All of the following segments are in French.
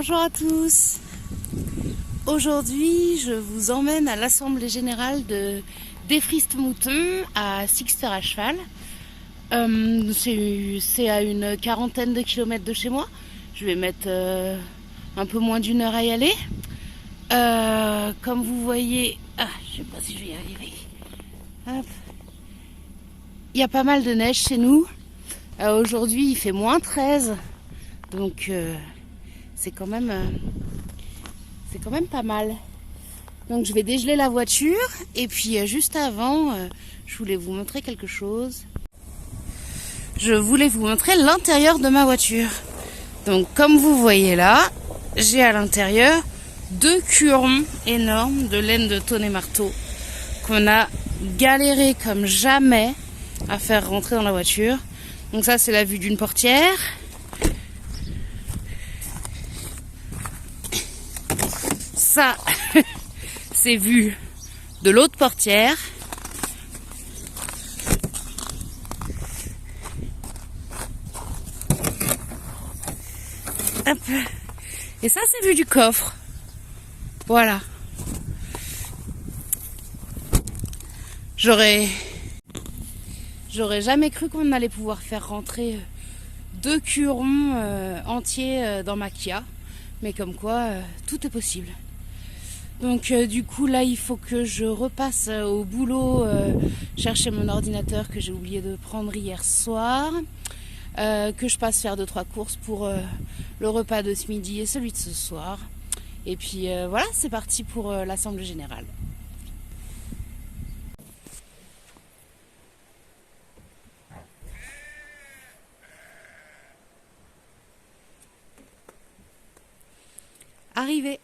Bonjour à tous. Aujourd'hui, je vous emmène à l'Assemblée Générale de Defrist-Mouton à Sixter à cheval. C'est à une quarantaine de kilomètres de chez moi. Je vais mettre un peu moins d'une heure à y aller. Comme vous voyez, je sais pas si je vais y arriver. Hop. Il y a pas mal de neige chez nous. Aujourd'hui, il fait moins 13, donc c'est quand même pas mal. Donc je vais dégeler la voiture et puis juste avant, je voulais vous montrer quelque chose. Je voulais vous montrer l'intérieur de ma voiture. Donc comme vous voyez là, j'ai à l'intérieur 2 curons énormes de laine de tonne et marteau qu'on a galéré comme jamais à faire rentrer dans la voiture. Donc ça, c'est la vue d'une portière. Ça, c'est vu de l'autre portière. Hop. Et ça, c'est vu du coffre. Voilà. J'aurais jamais cru qu'on allait pouvoir faire rentrer 2 curons entiers dans ma Kia. Mais comme quoi, tout est possible. Donc du coup là il faut que je repasse au boulot chercher mon ordinateur que j'ai oublié de prendre hier soir, que je passe faire 2-3 courses pour le repas de ce midi et celui de ce soir, et puis voilà, c'est parti pour l'Assemblée Générale. Arrivé.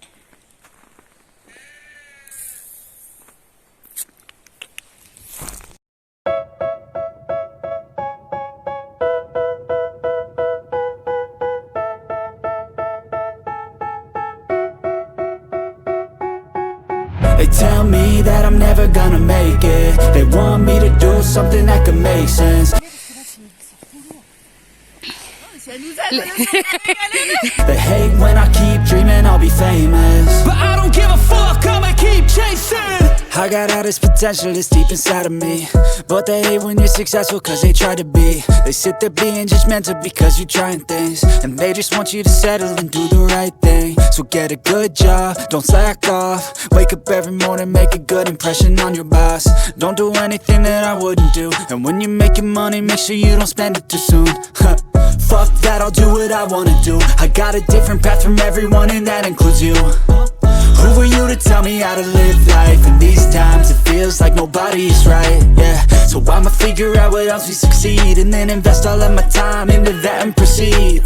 They tell me that I'm never gonna make it. They want me to do something that could make sense. They hate when I keep dreaming I'll be famous, but I don't give a fuck, I'ma keep chasing. I got all this potential that's deep inside of me, but they hate when you're successful cause they try to be. They sit there being judgmental because you're trying things, and they just want you to settle and do the right thing. So get a good job, don't slack off. Wake up every morning, make a good impression on your boss. Don't do anything that I wouldn't do, and when you're making money, make sure you don't spend it too soon. Fuck that, I'll do what I wanna do. I got a different path from everyone and that includes you. Who are you to tell me how to live life? In these times it feels like nobody is right, yeah. So I'ma figure out what else we succeed, and then invest all of my time into that and proceed.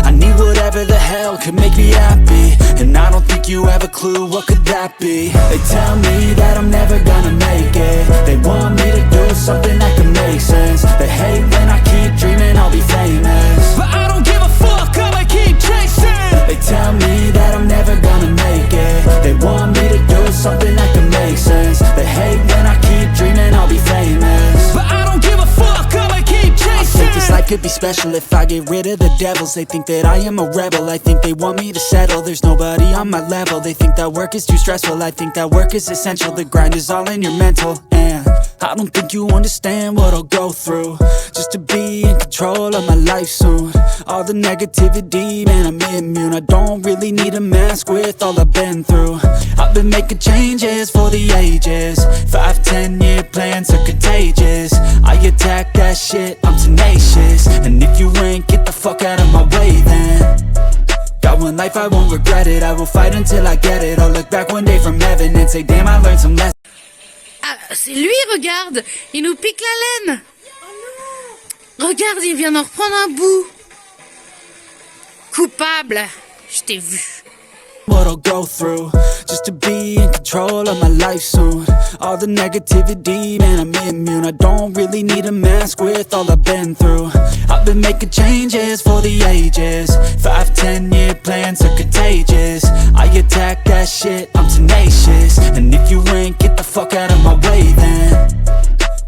I need whatever the hell could make me happy, and I don't think you have a clue what could that be. They tell me that I'm never gonna make it. They want me to do something that could make sense. They hate when I keep dreaming I'll be famous, but I don't give a fuck, I'ma keep chasing. They tell me that I'm never gonna make it. They want me to do something that could make sense. They hate when I keep dreaming I'll be famous, but I don't give a fuck, I'ma keep chasing. I think this life could be special if I get rid of the devils. They think that I am a rebel, I think they want me to settle. There's nobody on my level, they think that work is too stressful. I think that work is essential, the grind is all in your mental. And I don't think you understand what I'll go through just to be in control of my life soon. All the negativity, man, I'm immune. I don't really need a mask with all I've been through. I've been making changes for the ages. 5-10 year plans are contagious. I attack that shit, I'm tenacious. And if you ain't, get the fuck out of my way then. Got one life, I won't regret it. I will fight until I get it. I'll look back one day from heaven and say, damn, I learned some lessons. Ah, c'est lui, regarde, il nous pique la laine. Regarde, il vient d'en reprendre un bout. Coupable, je t'ai vu. What I'll go through just to be in control of my life soon. All the negativity, man, I'm immune. I don't really need a mask with all I've been through. I've been making changes for the ages. 5-10 year plans are contagious. I attack that shit, I'm tenacious. And if you ain't, get the fuck out of my way then.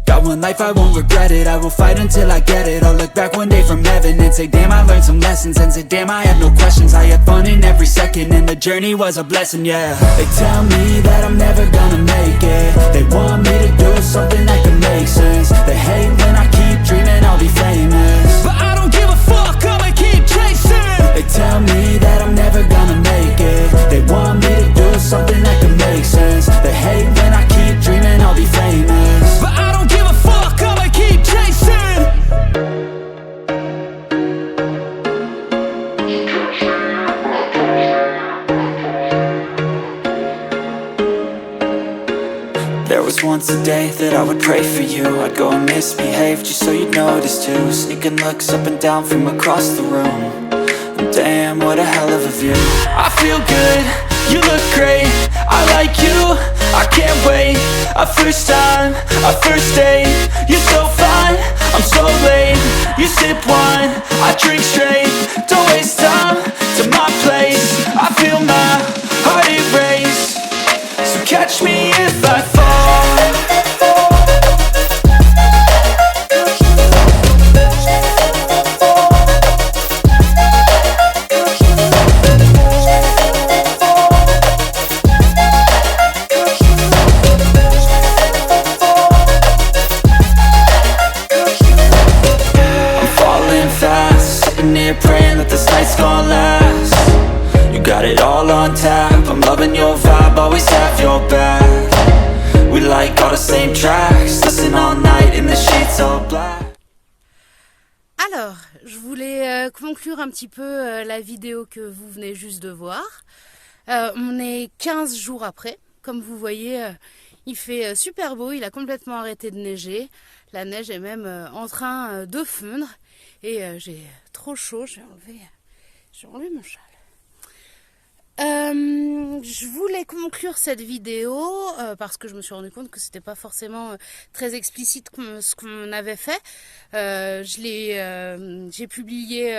Got one one life, I won't regret it. I will fight until I get it. I'll look back one day from heaven and say, damn, I learned some lessons. And say, damn, I have no questions. I had fun in every second, and the journey was a blessing, yeah. They tell me that I'm never gonna make it. They want me to do something that can make sense. They hate when I keep dreaming I'll be famous, but I don't give a fuck, I'ma keep chasing. They tell me that I'm never gonna make it. They want me to do something that can make sense. They hate when I keep dreaming I'll be famous, but I don't give a fuck, I'ma keep chasing. There was once a day that I would pray for you. I'd go and misbehave just so you'd notice too. Sneaking looks up and down from across the room. And damn, what a hell of a view. I feel good, you look great, I like you, I can't wait. A first time, a first date. You're so fine, I'm so late. You sip wine, I drink straight. Don't waste time to my place. I feel my heart erase. So catch me if I fall. Praying that this night's gonna last. You got it all on tap. I'm loving your vibe, always have your back. We like all the same tracks. Listen all night in the sheets all black. Alors, je voulais conclure un petit peu la vidéo que vous venez juste de voir. On est 15 jours après. Comme vous voyez, il fait super beau, il a complètement arrêté de neiger. La neige est même en train de fondre. Et j'ai trop chaud, j'ai enlevé mon châle. Je voulais conclure cette vidéo parce que je me suis rendu compte que c'était pas forcément très explicite ce qu'on avait fait. J'ai publié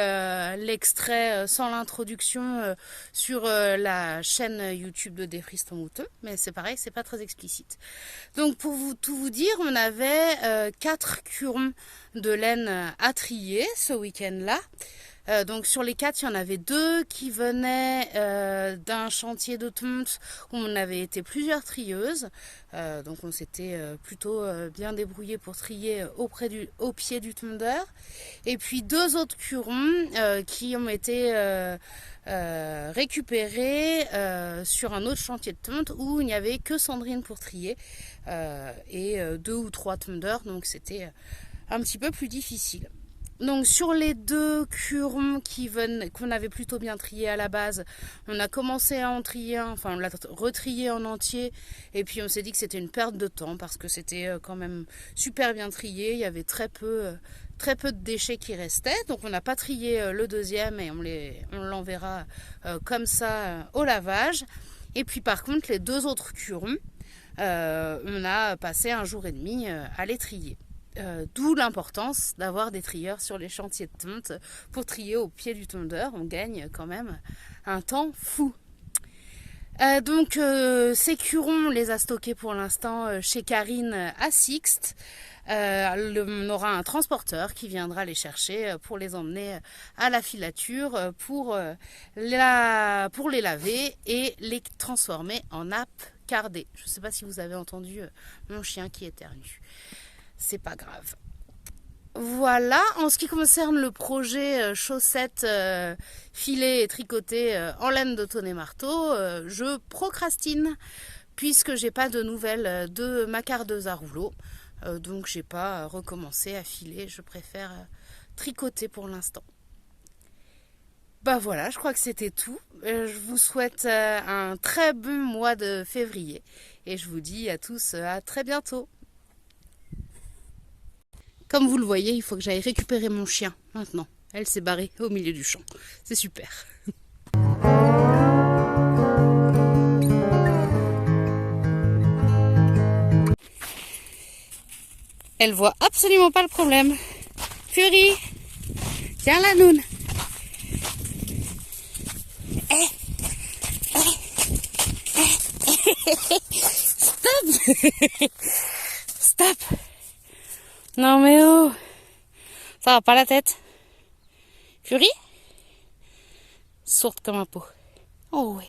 l'extrait sans l'introduction sur la chaîne YouTube de Défrise ton mouton, mais c'est pareil, c'est pas très explicite. Donc pour tout vous dire, on avait 4 curons de laine à trier ce week-end-là. Donc sur les 4, il y en avait 2 qui venaient d'un chantier de tonte où on avait été plusieurs trieuses. Donc on s'était plutôt bien débrouillé pour trier au pied du tondeur. Et puis 2 autres curons qui ont été récupérés sur un autre chantier de tonte où il n'y avait que Sandrine pour trier et 2 ou 3 tondeurs, donc c'était un petit peu plus difficile. Donc sur les 2 curons qu'on avait plutôt bien triés à la base, on a commencé à en trier un, enfin on l'a retrié en entier, et puis on s'est dit que c'était une perte de temps parce que c'était quand même super bien trié, il y avait très peu de déchets qui restaient, donc on n'a pas trié le deuxième et on l'enverra comme ça au lavage. Et puis par contre les 2 autres curons, on a passé 1 jour et demi à les trier. D'où l'importance d'avoir des trieurs sur les chantiers de tonte pour trier au pied du tondeur. On gagne quand même un temps fou. Donc ces curons, on les a stockés pour l'instant chez Karine à Sixte. On aura un transporteur qui viendra les chercher pour les emmener à la filature pour les laver et les transformer en nappes cardées. Je ne sais pas si vous avez entendu mon chien qui éternue. C'est pas grave. Voilà, en ce qui concerne le projet chaussettes filées et tricotées en laine de Tonnet Marteau, je procrastine puisque j'ai pas de nouvelles de ma cardeuse à rouleau. Donc j'ai pas recommencé à filer, je préfère tricoter pour l'instant. Bah voilà, je crois que c'était tout. Je vous souhaite un très bon mois de février et je vous dis à tous à très bientôt. Comme vous le voyez, il faut que j'aille récupérer mon chien maintenant. Elle s'est barrée au milieu du champ. C'est super. Elle voit absolument pas le problème. Fury, tiens la noune. Stop. Stop. Non mais oh, ça va pas la tête. Furie? Sourde comme un pot. Oh ouais.